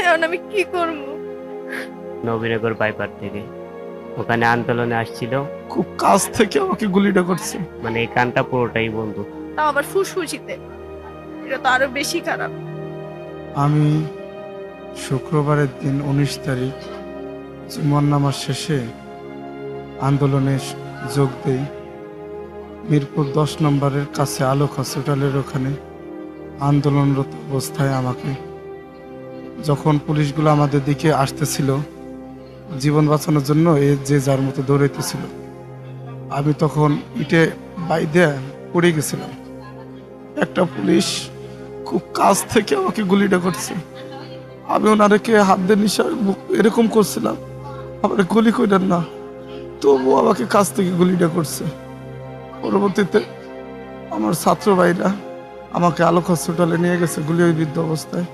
এখন আমি কি করব? নবীনগর বাইপার থেকে ওখানে আন্দোলনে আসছিল। খুব কাছ থেকে আমাকে গুলিটা করছে। মানে এই কানটা পুরোটাই বন্ধ। তাও আবার ফুসফুসিতে। এটা তো আরো বেশি খারাপ। আমি শুক্রবারের দিন 19 তারিখ জুমার নামাজ শেষে আন্দোলনে যোগ দেই। মিরপুর 10 নম্বরের কাছে আলোক হসপিটালের ওখানে আন্দোলনরত অবস্থায় আমাকে যখন পুলিশগুলো আমাদের দিকে আসতেছিল জীবন বাঁচানোর জন্য, যে যার মতো দৌড়াইতেছিল, আমি তখন ইটে বাইদে পড়ে গেছিলাম। একটা পুলিশ খুব কাছ থেকে আমাকে গুলিটা করছে। আমি ওনাদেরকে হাত দিয়ে নিশার এরকম করছিলাম, আবার গুলি কইলেন না, তবুও আমাকে কাছ থেকে গুলিটা করছে। পরবর্তীতে আমার ছাত্র ভাইরা আমাকে আলোক হসপিটালে নিয়ে গেছে গুলিবিদ্ধ অবস্থায়।